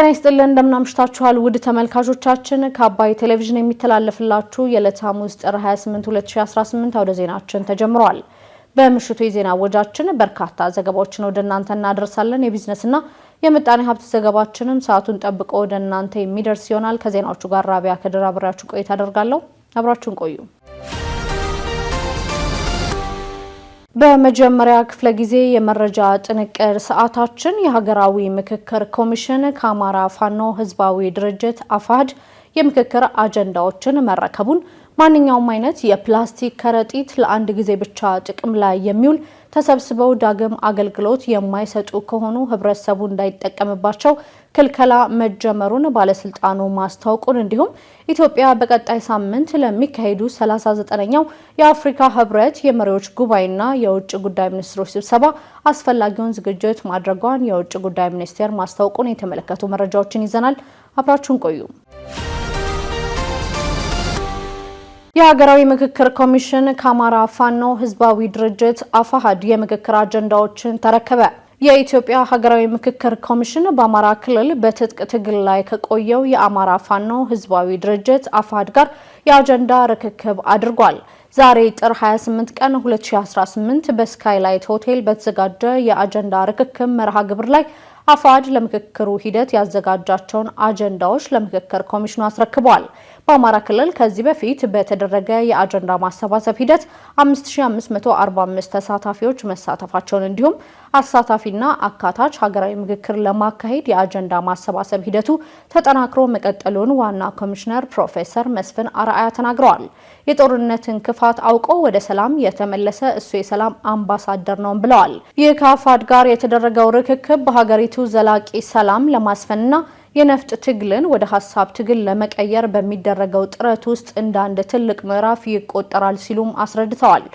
ጤና ይስጥልን እንደምናምሽታችኋል ውድ ተመልካቾቻችን ከአባይ ቴሌቪዥን የሚተላለፍላችሁ የዕለተ ሐሙስ ጥር 28 2018 አውደ ዜናችን ተጀምሯል። በምሽቱ የዜና ወጃችን በርካታ ዘገባዎችን ወደ እናንተ እናደርሳለን። የቢዝነስና የምጣኔ ሀብት ዘገባችንም ሰዓቱን ጠብቆ ወደ እናንተ የሚደርስ ይሆናል። ከዜናዎቹ ጋር ራቢያ ከድር አብራችሁ ቆይታ አደርጋለሁ። አብራችሁን ቆዩ። በመጀመሪያ ክፍለ ጊዜ የመረጃ ጥንቅር ሰዓታችን የሀገራዊ ምክክር ኮሚሽን ከአማራ ፋኖ ህዝባዊ ድርጅት አፋሕድ የምክክር አጀንዳዎችን መረከቡን፣ ማንኛውም አይነት የፕላስቲክ ከረጢት ለአንድ ጊዜ ብቻ ጥቅም ላይ የሚውል ተሰብስበው ዳግም አገልግሎት የማይሰጡ ከሆኑ ህብረተሰቡ እንዳይጠቀምባቸው ክልከላ መጀመሩን ባለስልጣኑ ማስታወቁን፣ እንዲሁም ኢትዮጵያ በቀጣይ ሳምንት ለሚካሄዱ 39ኛው የአፍሪካ ህብረት የመሪዎች ጉባኤና የውጭ ጉዳይ ሚኒስትሮች ስብሰባ አስፈላጊውን ዝግጅት ማድረጓን የውጭ ጉዳይ ሚኒስቴር ማስታወቁን የተመለከቱ መረጃዎችን ይዘናል። አብራችሁን ቆዩ። የሀገራዊ ምክክር ኮሚሽን ከአማራ ፋኖ ህዝባዊ ድርጅት አፋሕድ የምክክር አጀንዳዎችን ተረከበ። የኢትዮጵያ ሀገራዊ ምክክር ኮሚሽን በአማራ ክልል በትጥቅ ትግል ላይ ከቆየው የአማራ ፋኖ ህዝባዊ ድርጅት አፋሕድ ጋር የአጀንዳ ርክክብ አድርጓል። ዛሬ ጥር 28 ቀን 2018 በስካይላይት ሆቴል በተዘጋጀ የአጀንዳ ርክክብ መርሃ ግብር ላይ አፋሕድ ለምክክሩ ሂደት ያዘጋጃቸውን አጀንዳዎች ለምክክር ኮሚሽኑ አስረክበዋል። በአማራ ክልል ከዚህ በፊት በተደረገ የአጀንዳ ማሰባሰብ ሂደት 5545 ተሳታፊዎች መሳተፋቸውን እንዲሁም አሳታፊና አካታች ሀገራዊ ምክክር ለማካሄድ የአጀንዳ ማሰባሰብ ሂደቱ ተጠናክሮ መቀጠሉን ዋና ኮሚሽነር ፕሮፌሰር መስፍን አርአያ ተናግረዋል። የጦርነትን ክፋት አውቆ ወደ ሰላም የተመለሰ እሱ የሰላም አምባሳደር ነው ብለዋል። ይህ ከአፋሕድ ጋር የተደረገው ርክክብ በሀገሪቱ ዘላቂ ሰላም ለማስፈንና የነፍጥ ትግልን ወደ ሀሳብ ትግል ለመቀየር በሚደረገው ጥረት ውስጥ እንደ አንድ ትልቅ ምዕራፍ ይቆጠራል ሲሉም አስረድተዋል።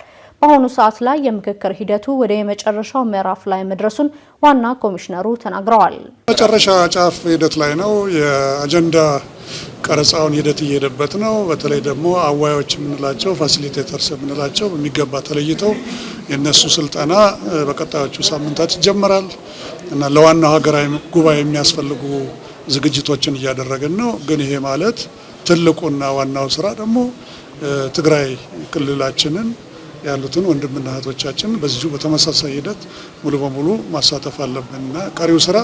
በአሁኑ ሰዓት ላይ የምክክር ሂደቱ ወደ የመጨረሻው ምዕራፍ ላይ መድረሱን ዋና ኮሚሽነሩ ተናግረዋል። መጨረሻ ጫፍ ሂደት ላይ ነው። የአጀንዳ ቀረጻውን ሂደት እየሄደበት ነው። በተለይ ደግሞ አዋዮች የምንላቸው ፋሲሊቴተርስ የምንላቸው በሚገባ ተለይተው የነሱ ስልጠና በቀጣዮቹ ሳምንታት ይጀምራል እና ለዋናው ሀገራዊ ጉባኤ የሚያስፈልጉ ዝግጅቶችን እያደረግን ነው። ግን ይሄ ማለት ትልቁና ዋናው ስራ ደግሞ ትግራይ ክልላችንን ያሉትን ወንድምና እህቶቻችን በዚሁ በተመሳሳይ ሂደት ሙሉ በሙሉ ማሳተፍ አለብንና ቀሪው ስራ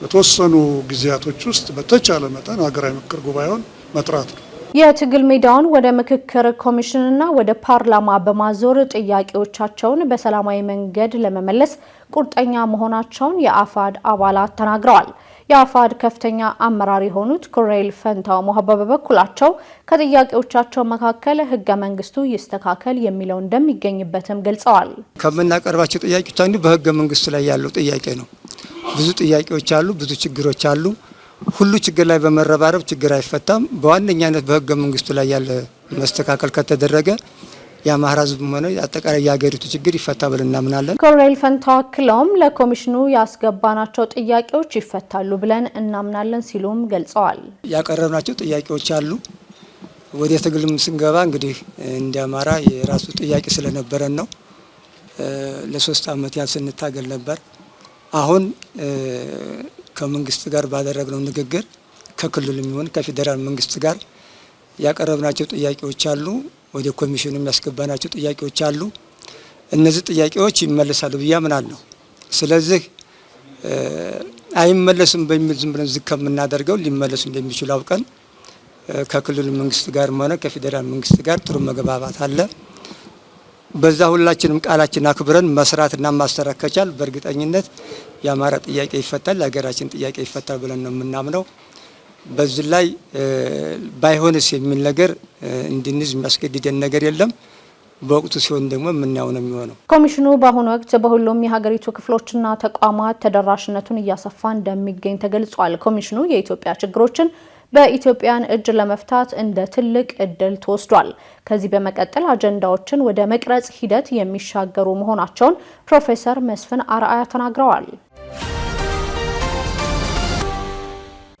በተወሰኑ ጊዜያቶች ውስጥ በተቻለ መጠን ሀገራዊ ምክክር ጉባኤውን መጥራት ነው። የትግል ሜዳውን ወደ ምክክር ኮሚሽንና ወደ ፓርላማ በማዞር ጥያቄዎቻቸውን በሰላማዊ መንገድ ለመመለስ ቁርጠኛ መሆናቸውን የአፋሕድ አባላት ተናግረዋል። የአፋሕድ ከፍተኛ አመራር የሆኑት ኮሎኔል ፈንታው ሞሀባ በበኩላቸው ከጥያቄዎቻቸው መካከል ህገ መንግስቱ ይስተካከል የሚለው እንደሚገኝበትም ገልጸዋል። ከምናቀርባቸው ጥያቄዎች አንዱ በህገ መንግስቱ ላይ ያለው ጥያቄ ነው። ብዙ ጥያቄዎች አሉ፣ ብዙ ችግሮች አሉ። ሁሉ ችግር ላይ በመረባረብ ችግር አይፈታም። በዋነኛነት በህገ መንግስቱ ላይ ያለ መስተካከል ከተደረገ የአማራ ህዝብ ሆነ አጠቃላይ የሀገሪቱ ችግር ይፈታ ብለን እናምናለን። ኮሎኔል ፈንታው አክለውም ለኮሚሽኑ ያስገባናቸው ጥያቄዎች ይፈታሉ ብለን እናምናለን ሲሉም ገልጸዋል። ያቀረብናቸው ጥያቄዎች አሉ። ወደ ትግልም ስንገባ እንግዲህ እንደ አማራ የራሱ ጥያቄ ስለነበረን ነው። ለ3 ዓመት ያህል ስንታገል ነበር። አሁን ከመንግስት ጋር ባደረግነው ንግግር ከክልሉም ይሁን ከፌዴራል መንግስት ጋር ያቀረብናቸው ጥያቄዎች አሉ። ወደ ኮሚሽኑ የሚያስገባናቸው ጥያቄዎች አሉ። እነዚህ ጥያቄዎች ይመለሳሉ ብዬ አምናለሁ። ስለዚህ አይመለስም በሚል ዝም ብለን ዝቅ ከምናደርገው ሊመለሱ እንደሚችሉ አውቀን ከክልሉ መንግስት ጋር ሆነ ከፌዴራል መንግስት ጋር ጥሩ መግባባት አለ። በዛ ሁላችንም ቃላችን አክብረን መስራትና ማስተካከል ከቻል በእርግጠኝነት የአማራ ጥያቄ ይፈታል፣ የሀገራችን ጥያቄ ይፈታል ብለን ነው የምናምነው። በዚህ ላይ ባይሆንስ የሚል ነገር እንድንይዝ የሚያስገድደን ነገር የለም። በወቅቱ ሲሆን ደግሞ የምናየው ነው የሚሆነው። ኮሚሽኑ በአሁኑ ወቅት በሁሉም የሀገሪቱ ክፍሎችና ተቋማት ተደራሽነቱን እያሰፋ እንደሚገኝ ተገልጿል። ኮሚሽኑ የኢትዮጵያ ችግሮችን በኢትዮጵያን እጅ ለመፍታት እንደ ትልቅ እድል ተወስዷል። ከዚህ በመቀጠል አጀንዳዎችን ወደ መቅረጽ ሂደት የሚሻገሩ መሆናቸውን ፕሮፌሰር መስፍን አርአያ ተናግረዋል።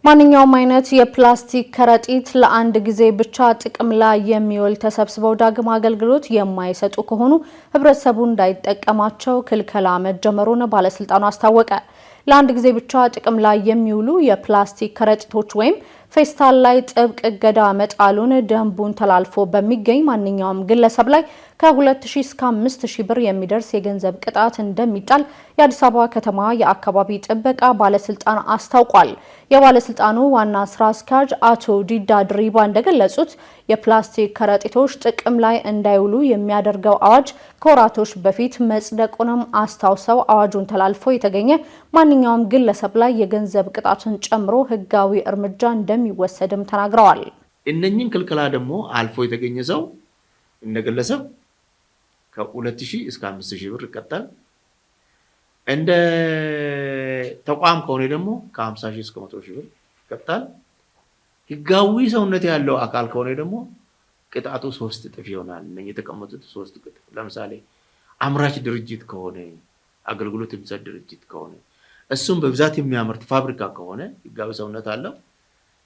ማንኛውም አይነት የፕላስቲክ ከረጢት ለአንድ ጊዜ ብቻ ጥቅም ላይ የሚውል ተሰብስበው ዳግም አገልግሎት የማይሰጡ ከሆኑ ህብረተሰቡ እንዳይጠቀማቸው ክልከላ መጀመሩን ባለስልጣኑ አስታወቀ። ለአንድ ጊዜ ብቻ ጥቅም ላይ የሚውሉ የፕላስቲክ ከረጢቶች ወይም ፌስታል ላይ ጥብቅ እገዳ መጣሉን ደንቡን ተላልፎ በሚገኝ ማንኛውም ግለሰብ ላይ ከ2000 እስከ 5000 ብር የሚደርስ የገንዘብ ቅጣት እንደሚጣል የአዲስ አበባ ከተማ የአካባቢ ጥበቃ ባለስልጣን አስታውቋል። የባለስልጣኑ ዋና ስራ አስኪያጅ አቶ ዲዳ ድሪባ እንደገለጹት የፕላስቲክ ከረጢቶች ጥቅም ላይ እንዳይውሉ የሚያደርገው አዋጅ ከወራቶች በፊት መጽደቁንም አስታውሰው አዋጁን ተላልፎ የተገኘ ማንኛውም ግለሰብ ላይ የገንዘብ ቅጣትን ጨምሮ ሕጋዊ እርምጃ እንደሚወሰድም ተናግረዋል። እነኚህን ክልከላ ደግሞ አልፎ የተገኘ ሰው እንደ ግለሰብ ከ2000 እስከ 5000 ብር ይቀጣል። እንደ ተቋም ከሆነ ደግሞ ከ50 ሺህ እስከ 100 ሺህ ብር ይቀጣል። ህጋዊ ሰውነት ያለው አካል ከሆነ ደግሞ ቅጣቱ 3 እጥፍ ይሆናል። እነኚህ የተቀመጡት 3 እጥፍ። ለምሳሌ አምራች ድርጅት ከሆነ አገልግሎት የሚሰጥ ድርጅት ከሆነ እሱም በብዛት የሚያመርት ፋብሪካ ከሆነ ህጋዊ ሰውነት አለው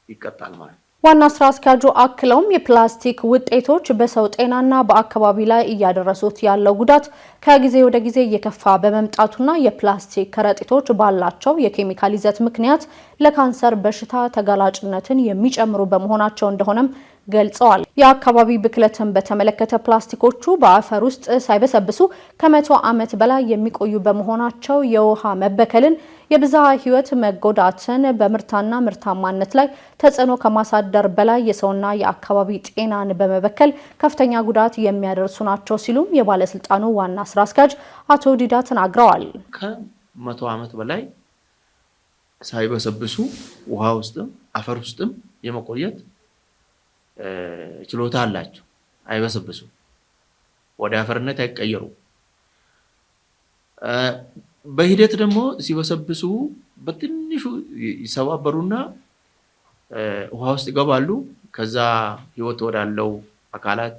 ይቀጣል ማለት ነው። ዋና ስራ አስኪያጁ አክለውም የፕላስቲክ ውጤቶች በሰው ጤናና በአካባቢ ላይ እያደረሱት ያለው ጉዳት ከጊዜ ወደ ጊዜ እየከፋ በመምጣቱና የፕላስቲክ ከረጢቶች ባላቸው የኬሚካል ይዘት ምክንያት ለካንሰር በሽታ ተጋላጭነትን የሚጨምሩ በመሆናቸው እንደሆነም ገልጸዋል። የአካባቢ ብክለትን በተመለከተ ፕላስቲኮቹ በአፈር ውስጥ ሳይበሰብሱ ከ100 ዓመት በላይ የሚቆዩ በመሆናቸው የውሃ መበከልን፣ የብዝሃ ህይወት መጎዳትን፣ በምርትና ምርታማነት ላይ ተጽዕኖ ከማሳደር በላይ የሰውና የአካባቢ ጤናን በመበከል ከፍተኛ ጉዳት የሚያደርሱ ናቸው ሲሉም የባለስልጣኑ ዋና ስራ አስኪያጅ አቶ ዲዳ ተናግረዋል። ከ100 ዓመት በላይ ሳይበሰብሱ ውሃ ውስጥም አፈር ውስጥም የመቆየት ችሎታ አላቸው። አይበሰብሱ፣ ወደ አፈርነት አይቀየሩ። በሂደት ደግሞ ሲበሰብሱ በትንሹ ይሰባበሩና ውሃ ውስጥ ይገባሉ። ከዛ ህይወት ወዳለው አካላት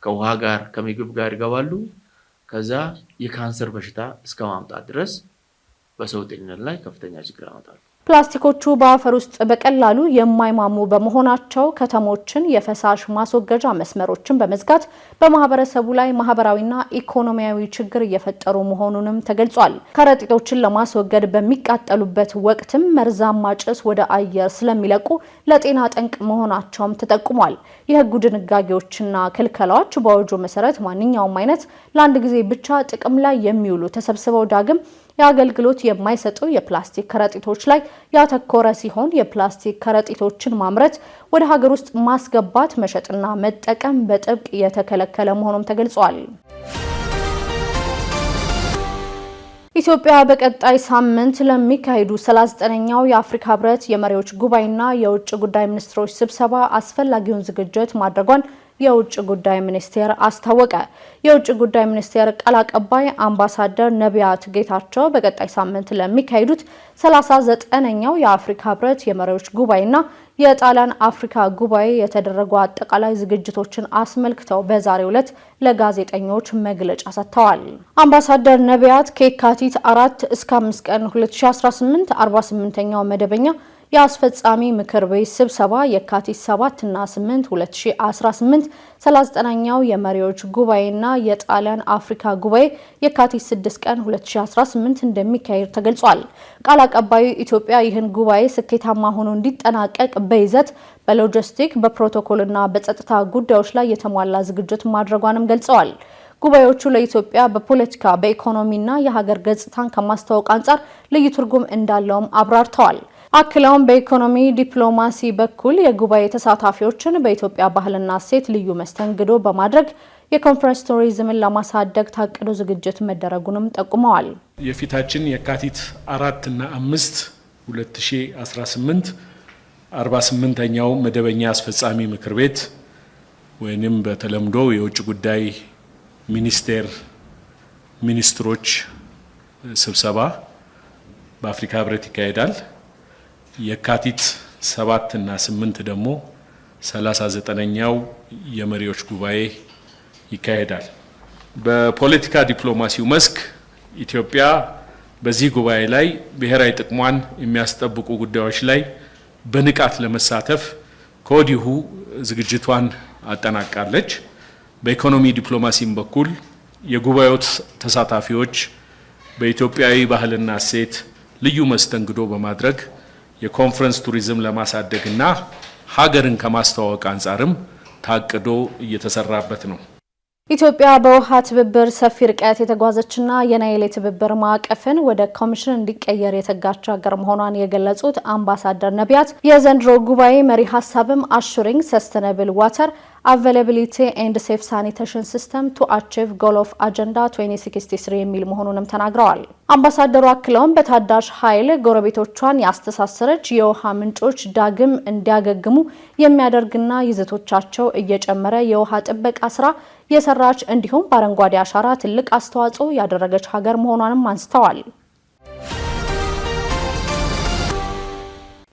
ከውሃ ጋር ከምግብ ጋር ይገባሉ። ከዛ የካንሰር በሽታ እስከ ማምጣት ድረስ በሰው ጤንነት ላይ ከፍተኛ ችግር ያመጣሉ። ፕላስቲኮቹ በአፈር ውስጥ በቀላሉ የማይማሙ በመሆናቸው ከተሞችን የፈሳሽ ማስወገጃ መስመሮችን በመዝጋት በማህበረሰቡ ላይ ማህበራዊና ኢኮኖሚያዊ ችግር እየፈጠሩ መሆኑንም ተገልጿል። ከረጢቶችን ለማስወገድ በሚቃጠሉበት ወቅትም መርዛማ ጭስ ወደ አየር ስለሚለቁ ለጤና ጠንቅ መሆናቸውም ተጠቁሟል። የህጉ ድንጋጌዎችና ክልከላዎች በአዋጁ መሰረት ማንኛውም አይነት ለአንድ ጊዜ ብቻ ጥቅም ላይ የሚውሉ ተሰብስበው ዳግም የአገልግሎት የማይሰጡ የፕላስቲክ ከረጢቶች ላይ ያተኮረ ሲሆን የፕላስቲክ ከረጢቶችን ማምረት፣ ወደ ሀገር ውስጥ ማስገባት፣ መሸጥና መጠቀም በጥብቅ የተከለከለ መሆኑም ተገልጿል። ኢትዮጵያ በቀጣይ ሳምንት ለሚካሄዱ 39ኛው የአፍሪካ ህብረት የመሪዎች ጉባኤና የውጭ ጉዳይ ሚኒስትሮች ስብሰባ አስፈላጊውን ዝግጅት ማድረጓን የውጭ ጉዳይ ሚኒስቴር አስታወቀ። የውጭ ጉዳይ ሚኒስቴር ቃል አቀባይ አምባሳደር ነቢያት ጌታቸው በቀጣይ ሳምንት ለሚካሄዱት 39ኛው የአፍሪካ ህብረት የመሪዎች ጉባኤና የጣሊያን አፍሪካ ጉባኤ የተደረጉ አጠቃላይ ዝግጅቶችን አስመልክተው በዛሬው ዕለት ለጋዜጠኞች መግለጫ ሰጥተዋል። አምባሳደር ነቢያት ከየካቲት 4 እስከ 5 ቀን 2018 48ኛው መደበኛ የአስፈጻሚ ምክር ቤት ስብሰባ የካቲት 7 እና 8 2018 39ኛው የመሪዎች ጉባኤና የጣሊያን አፍሪካ ጉባኤ የካቲት 6 ቀን 2018 እንደሚካሄድ ተገልጿል። ቃል አቀባዩ ኢትዮጵያ ይህን ጉባኤ ስኬታማ ሆኖ እንዲጠናቀቅ በይዘት፣ በሎጂስቲክ፣ በፕሮቶኮልና በጸጥታ ጉዳዮች ላይ የተሟላ ዝግጅት ማድረጓንም ገልጸዋል። ጉባኤዎቹ ለኢትዮጵያ በፖለቲካ በኢኮኖሚና የሀገር ገጽታን ከማስተዋወቅ አንጻር ልዩ ትርጉም እንዳለውም አብራርተዋል። አክለውም በኢኮኖሚ ዲፕሎማሲ በኩል የጉባኤ ተሳታፊዎችን በኢትዮጵያ ባህልና እሴት ልዩ መስተንግዶ በማድረግ የኮንፈረንስ ቱሪዝምን ለማሳደግ ታቅዶ ዝግጅት መደረጉንም ጠቁመዋል። የፊታችን የካቲት 4 እና 5 2018 48ኛው መደበኛ አስፈጻሚ ምክር ቤት ወይንም በተለምዶ የውጭ ጉዳይ ሚኒስቴር ሚኒስትሮች ስብሰባ በአፍሪካ ህብረት ይካሄዳል። የካቲት 7 እና 8 ደግሞ 39ኛው የመሪዎች ጉባኤ ይካሄዳል። በፖለቲካ ዲፕሎማሲው መስክ ኢትዮጵያ በዚህ ጉባኤ ላይ ብሔራዊ ጥቅሟን የሚያስጠብቁ ጉዳዮች ላይ በንቃት ለመሳተፍ ከወዲሁ ዝግጅቷን አጠናቃለች። በኢኮኖሚ ዲፕሎማሲም በኩል የጉባኤው ተሳታፊዎች በኢትዮጵያዊ ባህልና እሴት ልዩ መስተንግዶ በማድረግ የኮንፈረንስ ቱሪዝም ለማሳደግና ሀገርን ከማስተዋወቅ አንጻርም ታቅዶ እየተሰራበት ነው። ኢትዮጵያ በውሃ ትብብር ሰፊ ርቀት የተጓዘችና የናይል ትብብር ማዕቀፍን ወደ ኮሚሽን እንዲቀየር የተጋች ሀገር መሆኗን የገለጹት አምባሳደር ነቢያት የዘንድሮ ጉባኤ መሪ ሀሳብም አሹሪንግ ሰስተነብል ዋተር availability and safe sanitation system to achieve goal of agenda 2063 የሚል መሆኑንም ተናግረዋል። አምባሳደሩ አክለውም በታዳሽ ኃይል ጎረቤቶቿን ያስተሳሰረች የውሃ ምንጮች ዳግም እንዲያገግሙ የሚያደርግና ይዘቶቻቸው እየጨመረ የውሃ ጥበቃ ስራ የሰራች እንዲሁም በአረንጓዴ አሻራ ትልቅ አስተዋጽኦ ያደረገች ሀገር መሆኗንም አንስተዋል።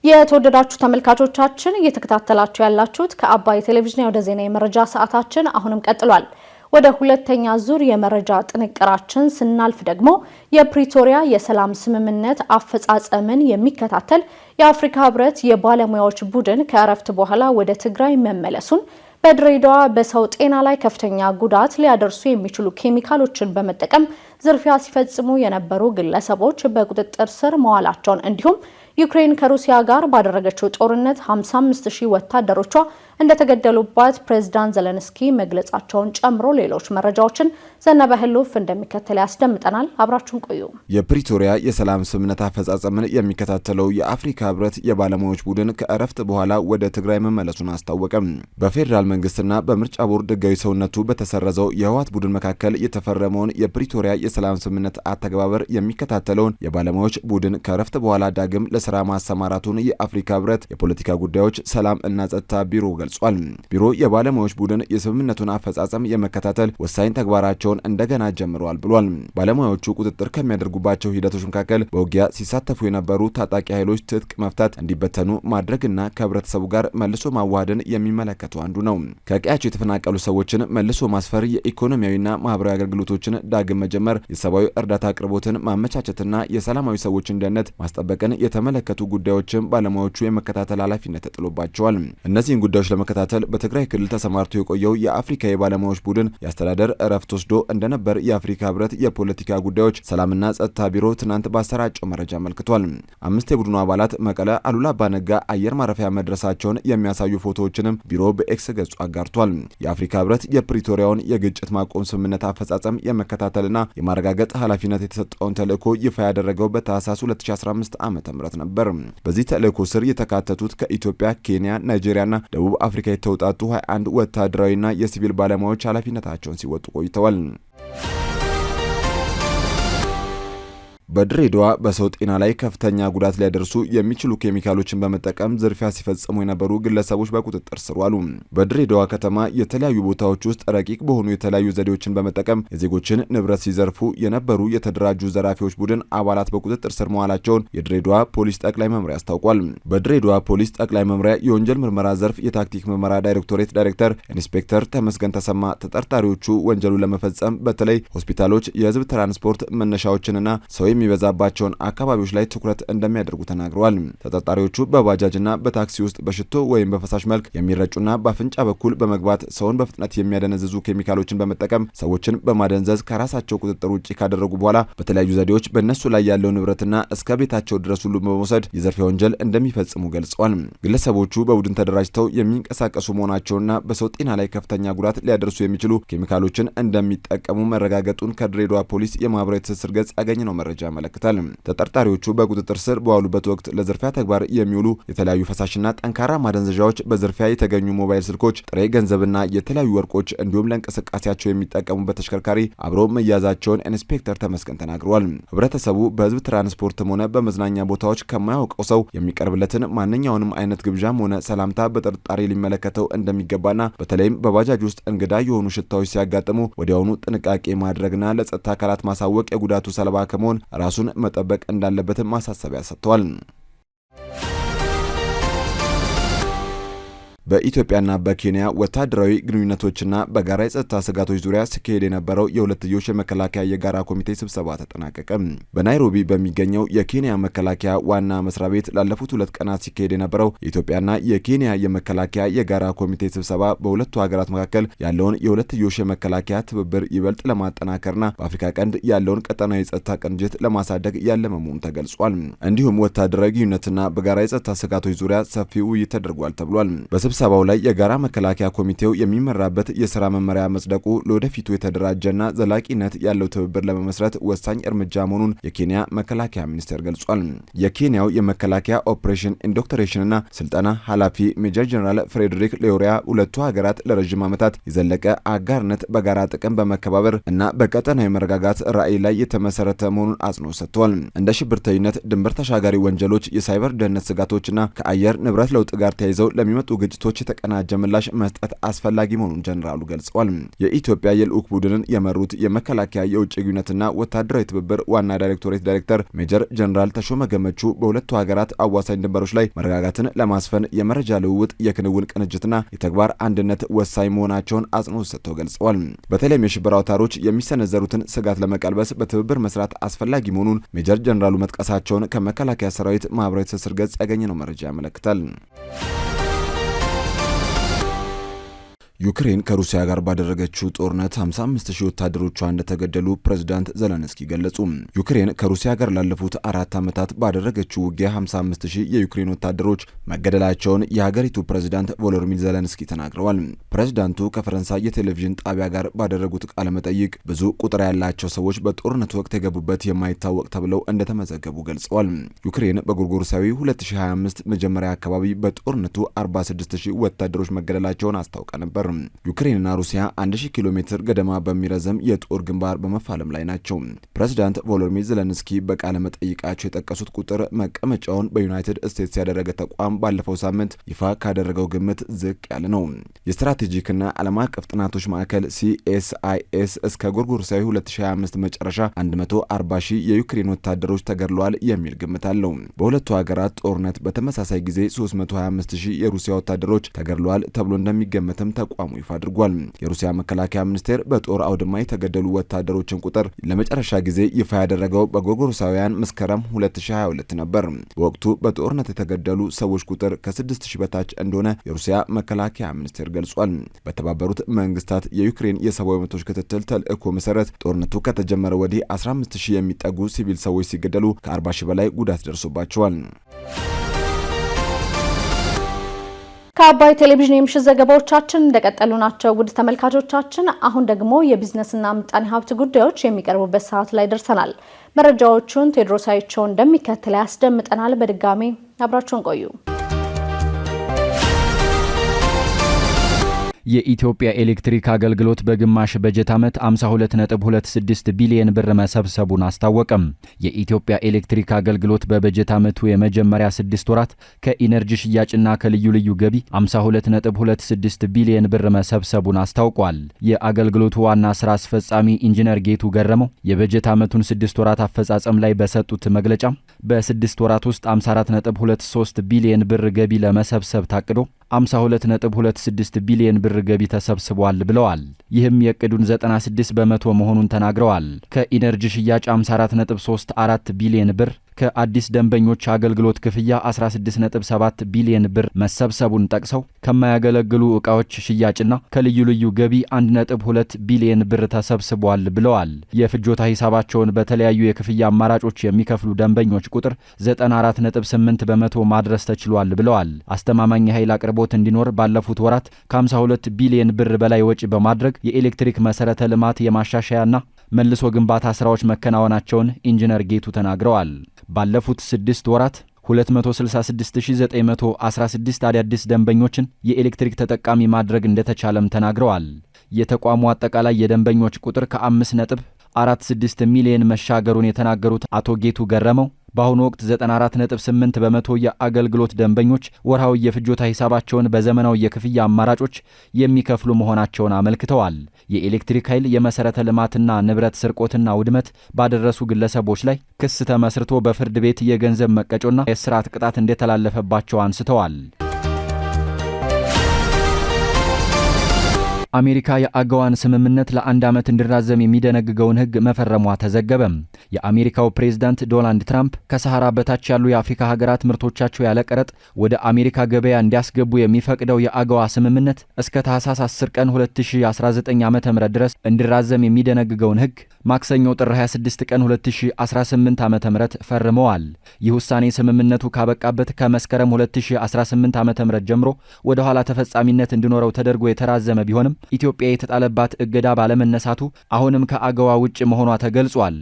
የተወደዳችሁ ተመልካቾቻችን እየተከታተላችሁ ያላችሁት ከአባይ ቴሌቪዥን ወደ ዜና የመረጃ ሰዓታችን አሁንም ቀጥሏል። ወደ ሁለተኛ ዙር የመረጃ ጥንቅራችን ስናልፍ ደግሞ የፕሪቶሪያ የሰላም ስምምነት አፈጻጸምን የሚከታተል የአፍሪካ ህብረት የባለሙያዎች ቡድን ከእረፍት በኋላ ወደ ትግራይ መመለሱን በድሬዳዋ በሰው ጤና ላይ ከፍተኛ ጉዳት ሊያደርሱ የሚችሉ ኬሚካሎችን በመጠቀም ዝርፊያ ሲፈጽሙ የነበሩ ግለሰቦች በቁጥጥር ስር መዋላቸውን እንዲሁም ዩክሬን ከሩሲያ ጋር ባደረገችው ጦርነት 55000 ወታደሮቿ እንደተገደሉባት ፕሬዝዳንት ዘለንስኪ መግለጻቸውን ጨምሮ ሌሎች መረጃዎችን ዘነበ ህሉፍ እንደሚከተል ያስደምጠናል። አብራችሁን ቆዩ። የፕሪቶሪያ የሰላም ስምምነት አፈጻጸምን የሚከታተለው የአፍሪካ ህብረት የባለሙያዎች ቡድን ከእረፍት በኋላ ወደ ትግራይ መመለሱን አስታወቀ። በፌዴራል መንግስትና በምርጫ ቦርድ ህጋዊ ሰውነቱ በተሰረዘው የህወሓት ቡድን መካከል የተፈረመውን የፕሪቶሪያ የሰላም ስምምነት አተገባበር የሚከታተለውን የባለሙያዎች ቡድን ከእረፍት በኋላ ዳግም ለስራ ማሰማራቱን የአፍሪካ ህብረት የፖለቲካ ጉዳዮች ሰላም እና ጸጥታ ቢሮ ገልጿል። ቢሮ የባለሙያዎች ቡድን የስምምነቱን አፈጻጸም የመከታተል ወሳኝ ተግባራቸውን እንደገና ጀምረዋል ብሏል። ባለሙያዎቹ ቁጥጥር ከሚያደርጉባቸው ሂደቶች መካከል በውጊያ ሲሳተፉ የነበሩ ታጣቂ ኃይሎች ትጥቅ መፍታት እንዲበተኑ ማድረግና ከህብረተሰቡ ጋር መልሶ ማዋሃድን የሚመለከቱ አንዱ ነው። ከቀያቸው የተፈናቀሉ ሰዎችን መልሶ ማስፈር፣ የኢኮኖሚያዊና ማህበራዊ አገልግሎቶችን ዳግም መጀመር፣ የሰብአዊ እርዳታ አቅርቦትን ማመቻቸትና የሰላማዊ ሰዎችን ደህንነት ማስጠበቅን የተመለከቱ ጉዳዮችን ባለሙያዎቹ የመከታተል ኃላፊነት ተጥሎባቸዋል። እነዚህን ጉዳዮች ለመከታተል በትግራይ ክልል ተሰማርቶ የቆየው የአፍሪካ የባለሙያዎች ቡድን የአስተዳደር እረፍት ወስዶ እንደነበር የአፍሪካ ህብረት የፖለቲካ ጉዳዮች ሰላምና ጸጥታ ቢሮ ትናንት ባሰራጨው መረጃ አመልክቷል። 5 የቡድኑ አባላት መቀለ አሉላ አባነጋ አየር ማረፊያ መድረሳቸውን የሚያሳዩ ፎቶዎችንም ቢሮ በኤክስ ገጹ አጋርቷል። የአፍሪካ ህብረት የፕሪቶሪያውን የግጭት ማቆም ስምምነት አፈጻጸም የመከታተልና የማረጋገጥ ኃላፊነት የተሰጠውን ተልዕኮ ይፋ ያደረገው በታህሳስ 2015 ዓ.ም ነበር። በዚህ ተልዕኮ ስር የተካተቱት ከኢትዮጵያ፣ ኬንያ፣ ናይጄሪያና ደቡብ አፍሪካ የተውጣጡ 21 ወታደራዊና የሲቪል ባለሙያዎች ኃላፊነታቸውን ሲወጡ ቆይተዋል። በድሬዳዋ በሰው ጤና ላይ ከፍተኛ ጉዳት ሊያደርሱ የሚችሉ ኬሚካሎችን በመጠቀም ዝርፊያ ሲፈጽሙ የነበሩ ግለሰቦች በቁጥጥር ስር ዋሉ። በድሬዳዋ ከተማ የተለያዩ ቦታዎች ውስጥ ረቂቅ በሆኑ የተለያዩ ዘዴዎችን በመጠቀም የዜጎችን ንብረት ሲዘርፉ የነበሩ የተደራጁ ዘራፊዎች ቡድን አባላት በቁጥጥር ስር መዋላቸውን የድሬዳዋ ፖሊስ ጠቅላይ መምሪያ አስታውቋል። በድሬዳዋ ፖሊስ ጠቅላይ መምሪያ የወንጀል ምርመራ ዘርፍ የታክቲክ ምርመራ ዳይሬክቶሬት ዳይሬክተር ኢንስፔክተር ተመስገን ተሰማ ተጠርጣሪዎቹ ወንጀሉን ለመፈጸም በተለይ ሆስፒታሎች፣ የህዝብ ትራንስፖርት መነሻዎችንና ሰው የሚበዛባቸውን አካባቢዎች ላይ ትኩረት እንደሚያደርጉ ተናግረዋል። ተጠርጣሪዎቹ በባጃጅና በታክሲ ውስጥ በሽቶ ወይም በፈሳሽ መልክ የሚረጩና በአፍንጫ በኩል በመግባት ሰውን በፍጥነት የሚያደነዝዙ ኬሚካሎችን በመጠቀም ሰዎችን በማደንዘዝ ከራሳቸው ቁጥጥር ውጪ ካደረጉ በኋላ በተለያዩ ዘዴዎች በእነሱ ላይ ያለው ንብረትና እስከ ቤታቸው ድረስ ሁሉ በመውሰድ የዘርፊያ ወንጀል እንደሚፈጽሙ ገልጸዋል። ግለሰቦቹ በቡድን ተደራጅተው የሚንቀሳቀሱ መሆናቸውና በሰው ጤና ላይ ከፍተኛ ጉዳት ሊያደርሱ የሚችሉ ኬሚካሎችን እንደሚጠቀሙ መረጋገጡን ከድሬዳዋ ፖሊስ የማህበራዊ ትስስር ገጽ ያገኘነው መረጃ ያመለክታል። ተጠርጣሪዎቹ በቁጥጥር ስር በዋሉበት ወቅት ለዝርፊያ ተግባር የሚውሉ የተለያዩ ፈሳሽና ጠንካራ ማደንዘዣዎች፣ በዝርፊያ የተገኙ ሞባይል ስልኮች፣ ጥሬ ገንዘብና የተለያዩ ወርቆች እንዲሁም ለእንቅስቃሴያቸው የሚጠቀሙበት ተሽከርካሪ አብሮ መያዛቸውን ኢንስፔክተር ተመስገን ተናግረዋል። ህብረተሰቡ በህዝብ ትራንስፖርትም ሆነ በመዝናኛ ቦታዎች ከማያውቀው ሰው የሚቀርብለትን ማንኛውንም አይነት ግብዣም ሆነ ሰላምታ በጥርጣሬ ሊመለከተው እንደሚገባና በተለይም በባጃጅ ውስጥ እንግዳ የሆኑ ሽታዎች ሲያጋጥሙ ወዲያውኑ ጥንቃቄ ማድረግና ለጸጥታ አካላት ማሳወቅ የጉዳቱ ሰለባ ከመሆን ራሱን መጠበቅ እንዳለበትም ማሳሰቢያ ሰጥተዋል። በኢትዮጵያና በኬንያ ወታደራዊ ግንኙነቶችና በጋራ የጸጥታ ስጋቶች ዙሪያ ሲካሄድ የነበረው የሁለትዮሽ የመከላከያ የጋራ ኮሚቴ ስብሰባ ተጠናቀቀ። በናይሮቢ በሚገኘው የኬንያ መከላከያ ዋና መስሪያ ቤት ላለፉት 2 ቀናት ሲካሄድ የነበረው የኢትዮጵያና የኬንያ የመከላከያ የጋራ ኮሚቴ ስብሰባ በሁለቱ ሀገራት መካከል ያለውን የሁለትዮሽ የመከላከያ ትብብር ይበልጥ ለማጠናከርና በአፍሪካ ቀንድ ያለውን ቀጠናዊ የጸጥታ ቅንጅት ለማሳደግ ያለመ መሆኑ ተገልጿል። እንዲሁም ወታደራዊ ግንኙነትና በጋራ የጸጥታ ስጋቶች ዙሪያ ሰፊ ውይይት ተደርጓል ተብሏል። በስብሰባው ላይ የጋራ መከላከያ ኮሚቴው የሚመራበት የሥራ መመሪያ መጽደቁ ለወደፊቱ የተደራጀና ዘላቂነት ያለው ትብብር ለመመስረት ወሳኝ እርምጃ መሆኑን የኬንያ መከላከያ ሚኒስቴር ገልጿል። የኬንያው የመከላከያ ኦፕሬሽን ኢንዶክትሪኔሽንና ስልጠና ኃላፊ ሜጀር ጀነራል ፍሬድሪክ ሌዮሪያ ሁለቱ ሀገራት ለረጅም ዓመታት የዘለቀ አጋርነት በጋራ ጥቅም በመከባበር እና በቀጠናዊ መረጋጋት ራዕይ ላይ የተመሰረተ መሆኑን አጽንኦት ሰጥተዋል። እንደ ሽብርተኝነት፣ ድንበር ተሻጋሪ ወንጀሎች፣ የሳይበር ደህንነት ስጋቶችና ከአየር ንብረት ለውጥ ጋር ተያይዘው ለሚመጡ ግጭቶች የተቀናጀ ምላሽ መስጠት አስፈላጊ መሆኑን ጀነራሉ ገልጸዋል። የኢትዮጵያ የልዑክ ቡድንን የመሩት የመከላከያ የውጭ ግንኙነትና ወታደራዊ ትብብር ዋና ዳይሬክቶሬት ዳይሬክተር ሜጀር ጀነራል ተሾመ ገመቹ በሁለቱ ሀገራት አዋሳኝ ድንበሮች ላይ መረጋጋትን ለማስፈን የመረጃ ልውውጥ፣ የክንውን ቅንጅትና የተግባር አንድነት ወሳኝ መሆናቸውን አጽንኦት ሰጥተው ገልጸዋል። በተለይም የሽብር አውታሮች የሚሰነዘሩትን ስጋት ለመቀልበስ በትብብር መስራት አስፈላጊ መሆኑን ሜጀር ጀነራሉ መጥቀሳቸውን ከመከላከያ ሰራዊት ማህበራዊ ትስስር ገጽ ያገኘነው መረጃ ያመለክታል። ዩክሬን ከሩሲያ ጋር ባደረገችው ጦርነት 55000 ወታደሮቿ እንደተገደሉ ፕሬዝዳንት ዘለንስኪ ገለጹ። ዩክሬን ከሩሲያ ጋር ላለፉት 4 ዓመታት ባደረገችው ውጊያ 55000 የዩክሬን ወታደሮች መገደላቸውን የሀገሪቱ ፕሬዝዳንት ቮሎዲሚር ዘለንስኪ ተናግረዋል። ፕሬዝዳንቱ ከፈረንሳይ የቴሌቪዥን ጣቢያ ጋር ባደረጉት ቃለ መጠይቅ ብዙ ቁጥር ያላቸው ሰዎች በጦርነቱ ወቅት የገቡበት የማይታወቅ ተብለው እንደተመዘገቡ ገልጸዋል። ዩክሬን በጎርጎሮሳዊ 2025 መጀመሪያ አካባቢ በጦርነቱ 46000 ወታደሮች መገደላቸውን አስታውቃ ነበር። ዩክሬንና ሩሲያ 1000 ኪሎ ሜትር ገደማ በሚረዘም የጦር ግንባር በመፋለም ላይ ናቸው። ፕሬዝዳንት ቮሎዲሚር ዘለንስኪ በቃለ መጠይቃቸው የጠቀሱት ቁጥር መቀመጫውን በዩናይትድ ስቴትስ ያደረገ ተቋም ባለፈው ሳምንት ይፋ ካደረገው ግምት ዝቅ ያለ ነው። የስትራቴጂክና ዓለም አቀፍ ጥናቶች ማዕከል CSIS እስከ ጎርጎሮሳዊ 2025 መጨረሻ 140,000 የዩክሬን ወታደሮች ተገድለዋል የሚል ግምት አለው። በሁለቱ ሀገራት ጦርነት በተመሳሳይ ጊዜ 325,000 የሩሲያ ወታደሮች ተገድለዋል ተብሎ እንደሚገመትም ተቋሙ ይፋ አድርጓል። የሩሲያ መከላከያ ሚኒስቴር በጦር አውድማ የተገደሉ ወታደሮችን ቁጥር ለመጨረሻ ጊዜ ይፋ ያደረገው በጎርጎሮሳውያን መስከረም 2022 ነበር። በወቅቱ በጦርነት የተገደሉ ሰዎች ቁጥር ከ6000 በታች እንደሆነ የሩሲያ መከላከያ ሚኒስቴር ገልጿል። በተባበሩት መንግስታት የዩክሬን የሰብአዊ መብቶች ክትትል ተልእኮ መሰረት ጦርነቱ ከተጀመረ ወዲህ 15000 የሚጠጉ ሲቪል ሰዎች ሲገደሉ ከ40,000 በላይ ጉዳት ደርሶባቸዋል። ከአባይ ቴሌቪዥን የምሽት ዘገባዎቻችን እንደቀጠሉ ናቸው። ውድ ተመልካቾቻችን፣ አሁን ደግሞ የቢዝነስና ምጣኔ ሀብት ጉዳዮች የሚቀርቡበት ሰዓት ላይ ደርሰናል። መረጃዎቹን ቴዎድሮስ አይቸው እንደሚከተል ያስደምጠናል። በድጋሚ አብራችሁን ቆዩ። የኢትዮጵያ ኤሌክትሪክ አገልግሎት በግማሽ በጀት ዓመት 52.26 ቢሊዮን ብር መሰብሰቡን አስታወቀም። የኢትዮጵያ ኤሌክትሪክ አገልግሎት በበጀት ዓመቱ የመጀመሪያ 6 ወራት ከኢነርጂ ሽያጭና ከልዩ ልዩ ገቢ 52.26 ቢሊዮን ብር መሰብሰቡን አስታውቋል። የአገልግሎቱ ዋና ስራ አስፈጻሚ ኢንጂነር ጌቱ ገረመው የበጀት ዓመቱን 6 ወራት አፈጻጸም ላይ በሰጡት መግለጫ በ6 ወራት ውስጥ 54.23 ቢሊዮን ብር ገቢ ለመሰብሰብ ታቅዶ 52.26 ቢሊዮን ብር ገቢ ተሰብስቧል ብለዋል። ይህም የዕቅዱን 96 በመቶ መሆኑን ተናግረዋል። ከኢነርጂ ሽያጭ 54.34 ቢሊዮን ብር፣ ከአዲስ ደንበኞች አገልግሎት ክፍያ 16.7 ቢሊዮን ብር መሰብሰቡን ጠቅሰው ከማያገለግሉ ዕቃዎች ሽያጭና ከልዩ ልዩ ገቢ 1.2 ቢሊዮን ብር ተሰብስቧል ብለዋል። የፍጆታ ሂሳባቸውን በተለያዩ የክፍያ አማራጮች የሚከፍሉ ደንበኞች ቁጥር 94.8 በመቶ ማድረስ ተችሏል ብለዋል። አስተማማኝ የኃይል አቅርቦት እንዲኖር ባለፉት ወራት ከ52 ቢሊዮን ብር በላይ ወጪ በማድረግ የኤሌክትሪክ መሰረተ ልማት የማሻሻያና መልሶ ግንባታ ስራዎች መከናወናቸውን ኢንጂነር ጌቱ ተናግረዋል። ባለፉት 6 ወራት 266916 አዳዲስ ደንበኞችን የኤሌክትሪክ ተጠቃሚ ማድረግ እንደተቻለም ተናግረዋል። የተቋሙ አጠቃላይ የደንበኞች ቁጥር ከ5.46 ሚሊዮን መሻገሩን የተናገሩት አቶ ጌቱ ገረመው በአሁኑ ወቅት 94.8 በመቶ የአገልግሎት ደንበኞች ወርሃዊ የፍጆታ ሂሳባቸውን በዘመናዊ የክፍያ አማራጮች የሚከፍሉ መሆናቸውን አመልክተዋል። የኤሌክትሪክ ኃይል የመሰረተ ልማትና ንብረት ስርቆትና ውድመት ባደረሱ ግለሰቦች ላይ ክስ ተመስርቶ በፍርድ ቤት የገንዘብ መቀጮና የእስራት ቅጣት እንደተላለፈባቸው አንስተዋል። አሜሪካ የአገዋን ስምምነት ለ1 ዓመት እንዲራዘም የሚደነግገውን ሕግ መፈረሟ ተዘገበ። የአሜሪካው ፕሬዝዳንት ዶናልድ ትራምፕ ከሰሃራ በታች ያሉ የአፍሪካ ሀገራት ምርቶቻቸው ያለ ቀረጥ ወደ አሜሪካ ገበያ እንዲያስገቡ የሚፈቅደው የአገዋ ስምምነት እስከ ታህሳስ 10 ቀን 2019 ዓ.ም ድረስ እንዲራዘም የሚደነግገውን ሕግ ማክሰኞ ጥር 26 ቀን 2018 ዓ.ም ፈርመዋል። ይህ ውሳኔ ስምምነቱ ካበቃበት ከመስከረም 2018 ዓ.ም ጀምሮ ወደ ኋላ ተፈጻሚነት እንዲኖረው ተደርጎ የተራዘመ ቢሆንም ኢትዮጵያ የተጣለባት እገዳ ባለመነሳቱ አሁንም ከአገዋ ውጭ መሆኗ ተገልጿል።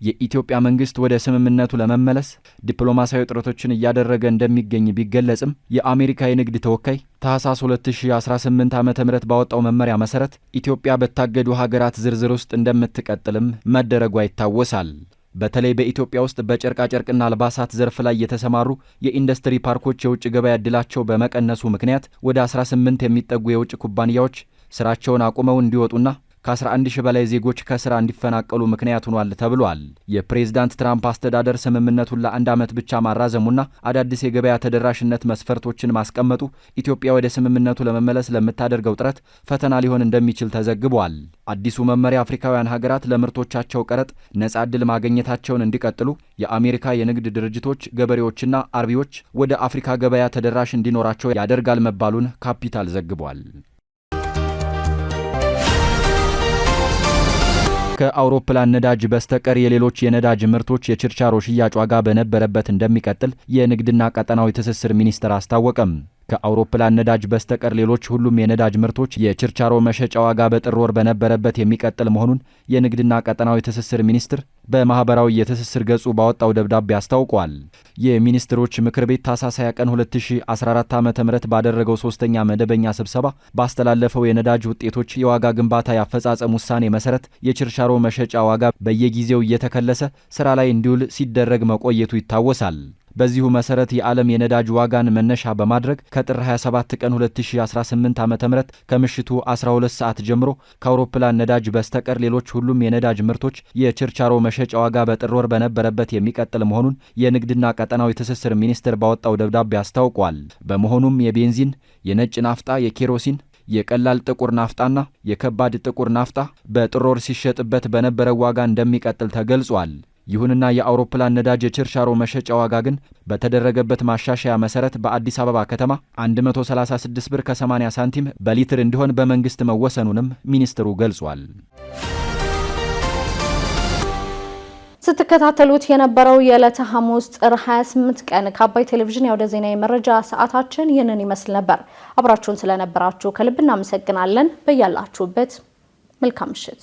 የኢትዮጵያ መንግስት ወደ ስምምነቱ ለመመለስ ዲፕሎማሲያዊ ጥረቶችን እያደረገ እንደሚገኝ ቢገለጽም የአሜሪካ የንግድ ተወካይ ታህሳስ 2018 ዓ.ም ባወጣው መመሪያ መሰረት ኢትዮጵያ በታገዱ ሀገራት ዝርዝር ውስጥ እንደምትቀጥልም መደረጓ ይታወሳል። በተለይ በኢትዮጵያ ውስጥ በጨርቃ ጨርቅና አልባሳት ዘርፍ ላይ የተሰማሩ የኢንዱስትሪ ፓርኮች የውጭ ገበያ ዕድላቸው በመቀነሱ ምክንያት ወደ 18 የሚጠጉ የውጭ ኩባንያዎች ስራቸውን አቁመው እንዲወጡና ከ11 ሺህ በላይ ዜጎች ከስራ እንዲፈናቀሉ ምክንያት ሆኗል ተብሏል። የፕሬዝዳንት ትራምፕ አስተዳደር ስምምነቱን ለ1 ዓመት ብቻ ማራዘሙና አዳዲስ የገበያ ተደራሽነት መስፈርቶችን ማስቀመጡ ኢትዮጵያ ወደ ስምምነቱ ለመመለስ ለምታደርገው ጥረት ፈተና ሊሆን እንደሚችል ተዘግቧል። አዲሱ መመሪያ አፍሪካውያን ሀገራት ለምርቶቻቸው ቀረጥ ነጻ ዕድል ማግኘታቸውን እንዲቀጥሉ የአሜሪካ የንግድ ድርጅቶች፣ ገበሬዎችና አርቢዎች ወደ አፍሪካ ገበያ ተደራሽ እንዲኖራቸው ያደርጋል መባሉን ካፒታል ዘግቧል። ከአውሮፕላን ነዳጅ በስተቀር የሌሎች የነዳጅ ምርቶች የችርቻሮ ሽያጭ ዋጋ በነበረበት እንደሚቀጥል የንግድና ቀጠናዊ ትስስር ሚኒስቴር አስታወቀም። ከአውሮፕላን ነዳጅ በስተቀር ሌሎች ሁሉም የነዳጅ ምርቶች የችርቻሮ መሸጫ ዋጋ በጥር ወር በነበረበት የሚቀጥል መሆኑን የንግድና ቀጠናዊ ትስስር ሚኒስቴር በማህበራዊ የትስስር ገጹ ባወጣው ደብዳቤ አስታውቋል። የሚኒስትሮች ምክር ቤት ታህሳስ 20 ቀን 2014 ዓ.ም ባደረገው 3ኛ መደበኛ ስብሰባ ባስተላለፈው የነዳጅ ውጤቶች የዋጋ ግንባታ ያፈጻጸም ውሳኔ መሰረት የችርቻሮ መሸጫ ዋጋ በየጊዜው እየተከለሰ ስራ ላይ እንዲውል ሲደረግ መቆየቱ ይታወሳል። በዚሁ መሰረት የዓለም የነዳጅ ዋጋን መነሻ በማድረግ ከጥር 27 ቀን 2018 ዓ.ም ከምሽቱ 12 ሰዓት ጀምሮ ከአውሮፕላን ነዳጅ በስተቀር ሌሎች ሁሉም የነዳጅ ምርቶች የችርቻሮ መሸጫ ዋጋ በጥር ወር በነበረበት የሚቀጥል መሆኑን የንግድና ቀጠናዊ ትስስር ሚኒስቴር ባወጣው ደብዳቤ አስታውቋል። በመሆኑም የቤንዚን፣ የነጭ ናፍጣ፣ የኬሮሲን፣ የቀላል ጥቁር ናፍጣና የከባድ ጥቁር ናፍጣ በጥር ወር ሲሸጥበት በነበረው ዋጋ እንደሚቀጥል ተገልጿል። ይሁንና የአውሮፕላን ነዳጅ የችርቻሮ መሸጫ ዋጋ ግን በተደረገበት ማሻሻያ መሰረት በአዲስ አበባ ከተማ 136 ብር ከ80 ሳንቲም በሊትር እንዲሆን በመንግስት መወሰኑንም ሚኒስትሩ ገልጿል። ስትከታተሉት የነበረው የዕለተ ሐሙስ ጥር 28 ቀን ከአባይ ቴሌቪዥን የወደ ዜና የመረጃ ሰዓታችን ይህንን ይመስል ነበር። አብራችሁን ስለነበራችሁ ከልብ እናመሰግናለን። በያላችሁበት መልካም ምሽት።